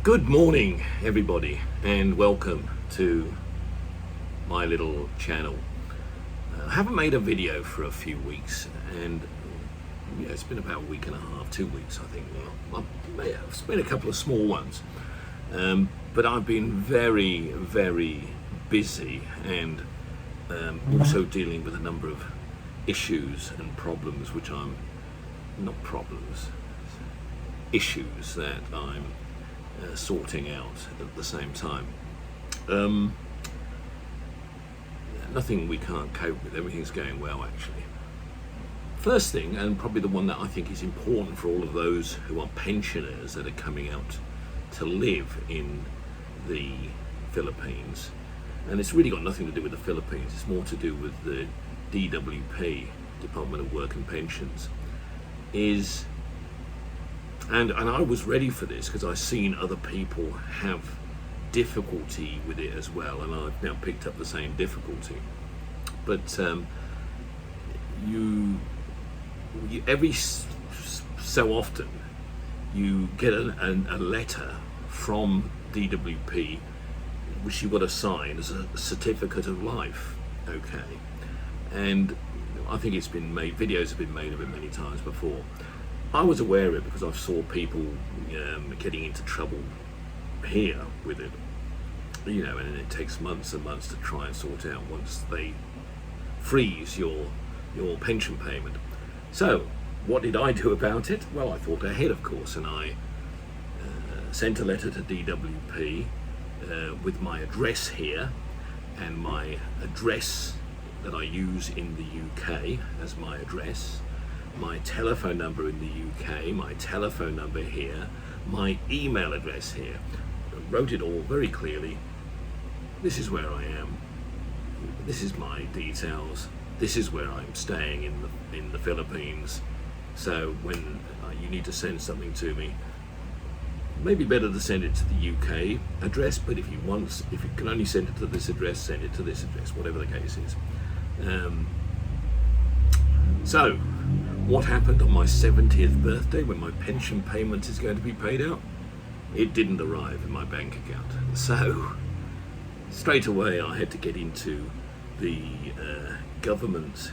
Good morning, everybody, and welcome to my little channel. I haven't made a video for a few weeks, and it's been about a week and a half, 2 weeks, I think. I've made a couple of small ones, but I've been very, very busy, and also dealing with a number of issues and problems, which I'm not problems, issues that I'm sorting out at the same time. Nothing we can't cope with. Everything's going well, actually. First thing, and probably the one that I think is important for all of those who are pensioners that are coming out to live in the Philippines, and it's really got nothing to do with the Philippines, it's more to do with the DWP, Department of Work and Pensions, is, and I was ready for this because I've seen other people have difficulty with it as well, and I've now picked up the same difficulty. But you every so often you get a letter from DWP which you've got to sign as a certificate of life, okay? And I think it's been made, videos have been made of it many times before. I was aware of it because I saw people getting into trouble here with it, and it takes months and months to try and sort out once they freeze your pension payment. So what did I do about it? Well, I thought ahead, of course, and I sent a letter to DWP with my address here and my address that I use in the UK as my address, my telephone number in the UK, my telephone number here, my email address here. I wrote it all very clearly. This is where I am. This is my details. This is where I'm staying in the Philippines. So when you need to send something to me, maybe better to send it to the UK address, but if you can only send it to this address, send it to this address, whatever the case is. So what happened on my 70th birthday when my pension payment is going to be paid out? It didn't arrive in my bank account. So straight away I had to get into the government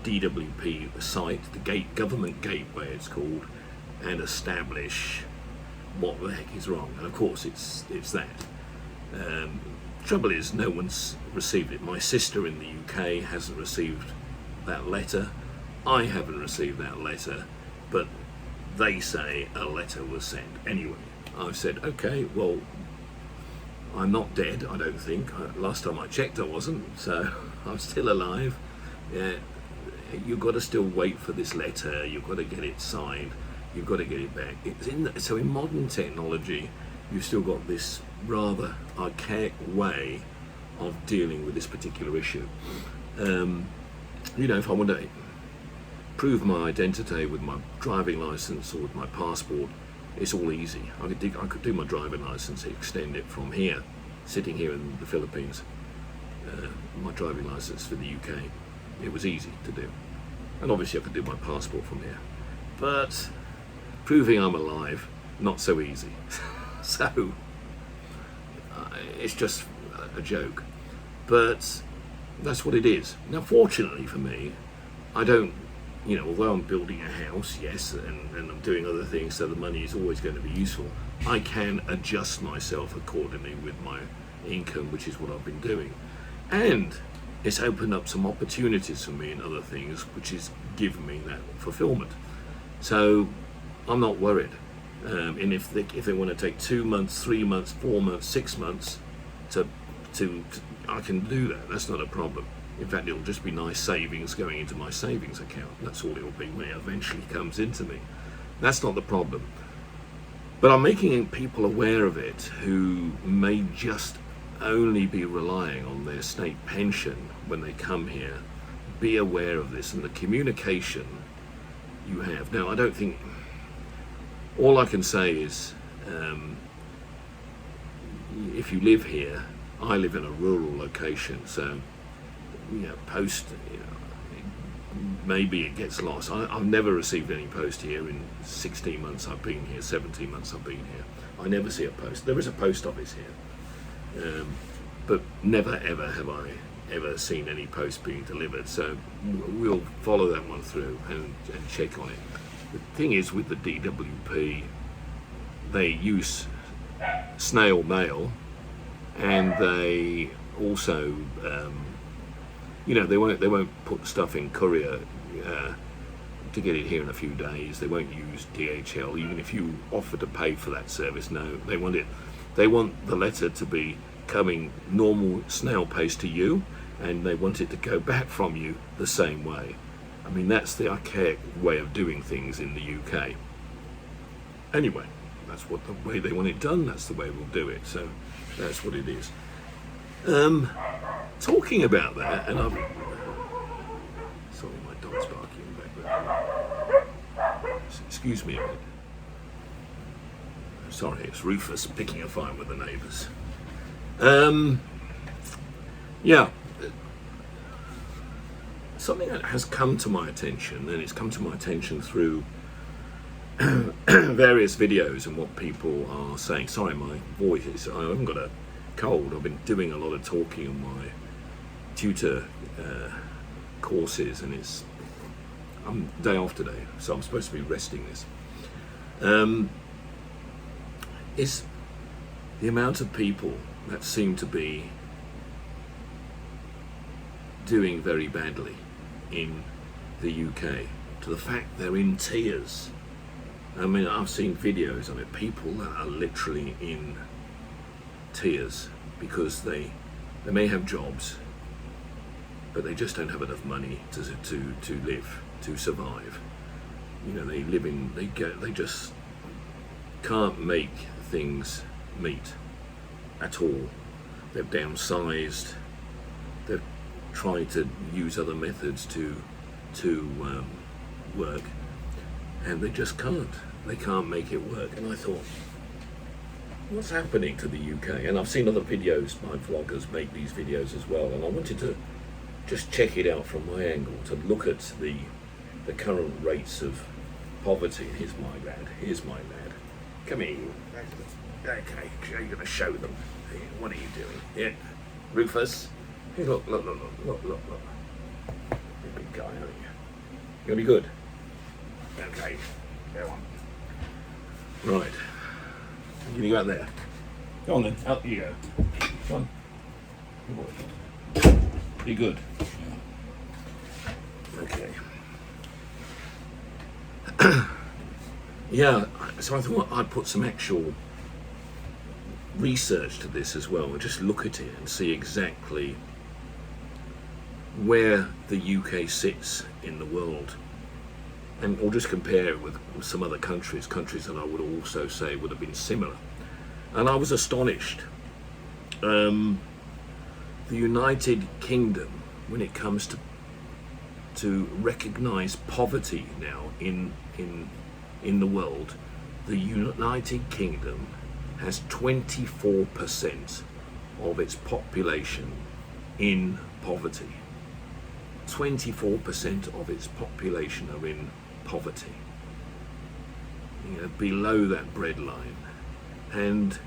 DWP site, the government gateway it's called, and establish what the heck is wrong. And of course it's that. Trouble is, no one's received it. My sister in the UK hasn't received that letter. I haven't received that letter, but they say a letter was sent. Anyway, I've said, okay, well, I'm not dead, I don't think. Last time I checked I wasn't, so I'm still alive. You've got to still wait for this letter, you've got to get it signed, you've got to get it back. So in modern technology, you've still got this rather archaic way of dealing with this particular issue. If I want to prove my identity with my driving license or with my passport, it's all easy. I could do my driving license, extend it from here, sitting here in the Philippines, my driving license for the UK. It was easy to do. And obviously I could do my passport from here. But proving I'm alive, not so easy. So it's just a joke, but that's what it is. Now, fortunately for me, I don't, although I'm building a house, yes, and I'm doing other things, so the money is always going to be useful, I can adjust myself accordingly with my income, which is what I've been doing. And it's opened up some opportunities for me in other things, which is giving me that fulfillment. So I'm not worried. And if they want to take 2 months, 3 months, 4 months, 6 months to I can do that. That's not a problem. In fact, it'll just be nice savings going into my savings account. That's all it'll be when it eventually comes into me. That's not the problem. But I'm making people aware of it who may just only be relying on their state pension when they come here. Be aware of this and the communication you have. Now, I don't think, all I can say is, if you live here, I live in a rural location, so maybe it gets lost. I've never received any post here in 16 months I've been here, 17 months I've been here. I never see a post. There is a post office here, but never ever have I ever seen any post being delivered. So we'll follow that one through and check on it. The thing is, with the DWP, they use snail mail, and they also they won't put stuff in courier to get it here in a few days. They won't use DHL, even if you offer to pay for that service. No, they want the letter to be coming normal snail paste to you, and they want it to go back from you the same way. I mean, that's the archaic way of doing things in the UK. Anyway, that's what the way they want it done. That's the way we'll do it. So that's what it is. Talking about that, and sorry, my dog's barking in the background. Excuse me a minute. Sorry, it's Rufus picking a fight with the neighbours. Yeah, something that has come to my attention, and it's come to my attention through various videos and what people are saying. Sorry, my voice is, I haven't got a cold. I've been doing a lot of talking on my tutor courses, and I'm day off today, so I'm supposed to be resting this. Is the amount of people that seem to be doing very badly in the UK, to the fact they're in tears. I mean, I've seen videos of it, people that are literally in tears because they may have jobs, but they just don't have enough money to live, to survive. You know, they just can't make things meet at all. They've downsized. They've tried to use other methods to work, and they just can't. They can't make it work. And I thought, what's happening to the UK? And I've seen other videos, my vloggers make these videos as well, and I wanted to just check it out from my angle, to look at the current rates of poverty. Here's my lad. Come here, you. Okay, you're going to show them. Hey, what are you doing? Yeah, Rufus. Hey, look. You're a big guy, aren't you? You're going to be good. Okay, go on. Right. You're going to go out there. Go on then, out you go. Come on. Good boy. Be good. Okay. Yeah, so I thought I'd put some actual research to this as well, and just look at it and see exactly where the UK sits in the world, and or just compare it with some other countries that I would also say would have been similar. And I was astonished. The United Kingdom, when it comes to recognise poverty now in the world, the United Kingdom has 24% of its population in poverty. 24% of its population are in poverty, you know, below that breadline. And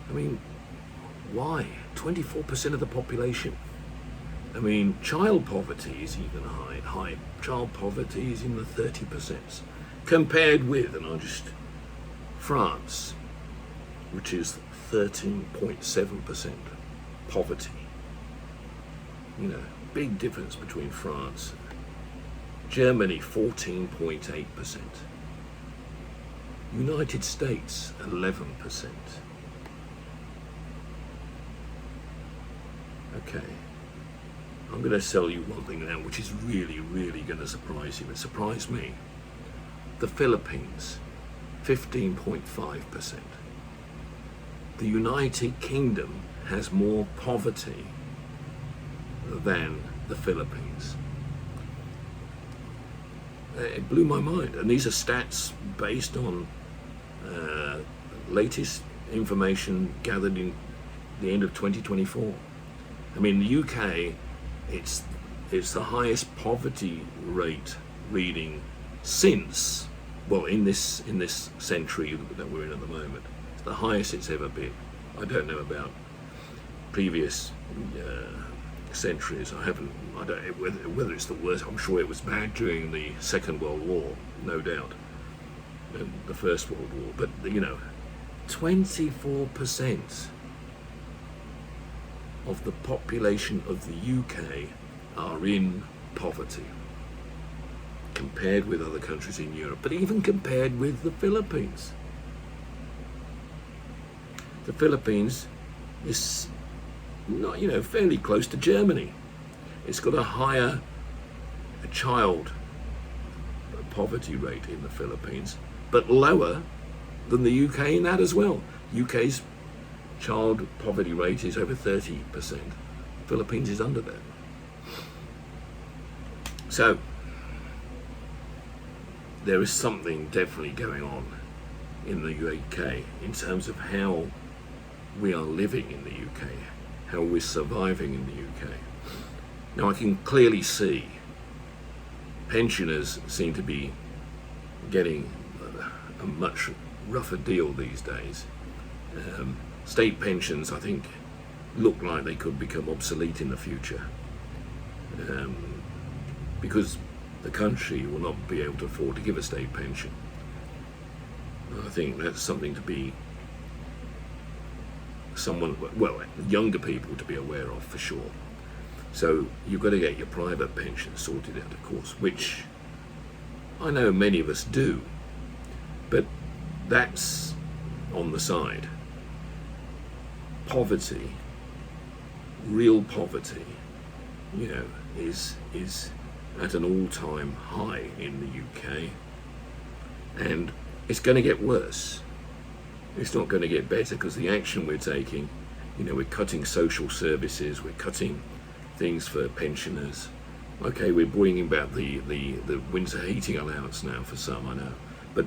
I mean, why? 24% of the population. I mean, child poverty is even high. Child poverty is in the 30%, compared with, France, which is 13.7% poverty. You know, big difference between France. Germany, 14.8%. United States, 11%. Okay. I'm going to tell you one thing now, which is really, really going to surprise you. It surprised me. The Philippines, 15.5%. The United Kingdom has more poverty than the Philippines. It blew my mind. And these are stats based on latest information gathered in the end of 2024. I mean, the UK, it's it's the highest poverty rate reading since, well, in this century that we're in at the moment. It's the highest it's ever been. I don't know about previous centuries. I don't whether it's the worst. I'm sure it was bad during the Second World War, no doubt, and the First World War. But 24% of the population of the UK are in poverty, compared with other countries in Europe, but even compared with the Philippines. The Philippines is not, fairly close to Germany. It's got a higher child poverty rate in the Philippines, but lower than the UK in that as well. UK's child poverty rate is over 30%. Philippines is under that. So there is something definitely going on in the UK in terms of how we are living in the UK, how we're surviving in the UK. Now I can clearly see pensioners seem to be getting a much rougher deal these days. State pensions, I think, look like they could become obsolete in the future, because the country will not be able to afford to give a state pension. I think that's something to be younger people to be aware of for sure. So you've got to get your private pension sorted out, of course, which I know many of us do, but that's on the side. Poverty, real poverty, is at an all-time high in the UK, and it's going to get worse. It's not going to get better, because the action we're taking, we're cutting social services, we're cutting things for pensioners. Okay, we're bringing back the winter heating allowance now for some, I know, but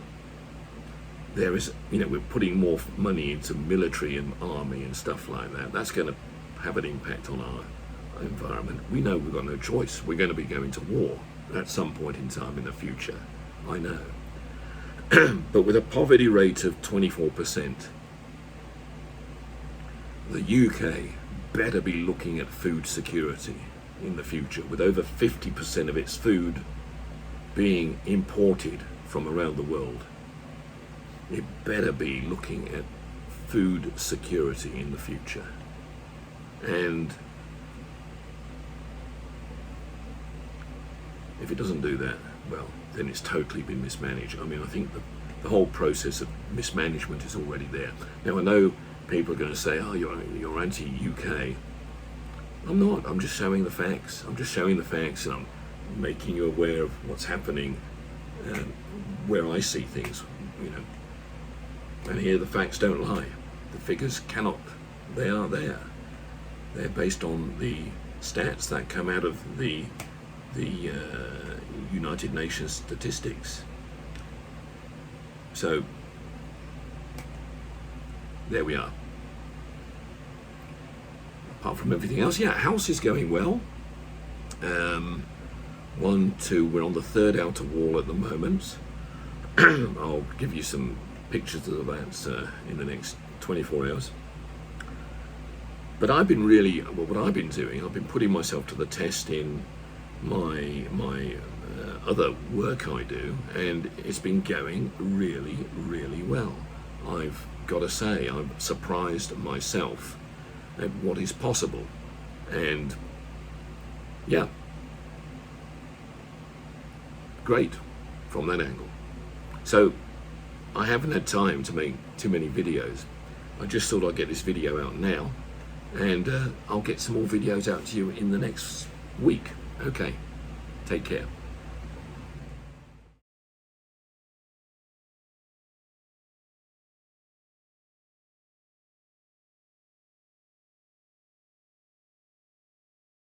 there is, we're putting more money into military and army and stuff like that. That's going to have an impact on our environment. We know we've got no choice. We're going to be going to war at some point in time in the future, I know. But with a poverty rate of 24%, the UK better be looking at food security in the future, with over 50% of its food being imported from around the world. It better be looking at food security in the future. And if it doesn't do that, well, then it's totally been mismanaged. I mean, I think the whole process of mismanagement is already there. Now, I know people are going to say, oh, you're anti-UK. I'm not. I'm just showing the facts. I'm just showing the facts, and I'm making you aware of what's happening, where I see things, And here the facts don't lie. The figures cannot. They are there. They're based on the stats that come out of the United Nations statistics. So there we are. Apart from everything else, house is going well. 1, 2, we're on the 3rd outer wall at the moment. I'll give you some pictures of that in the next 24 hours. But I've been what I've been doing, I've been putting myself to the test in my other work I do, and it's been going really, really well. I've got to say, I'm surprised myself at what is possible, and great from that angle. So I haven't had time to make too many videos. I just thought I'd get this video out now, and I'll get some more videos out to you in the next week. Okay, take care.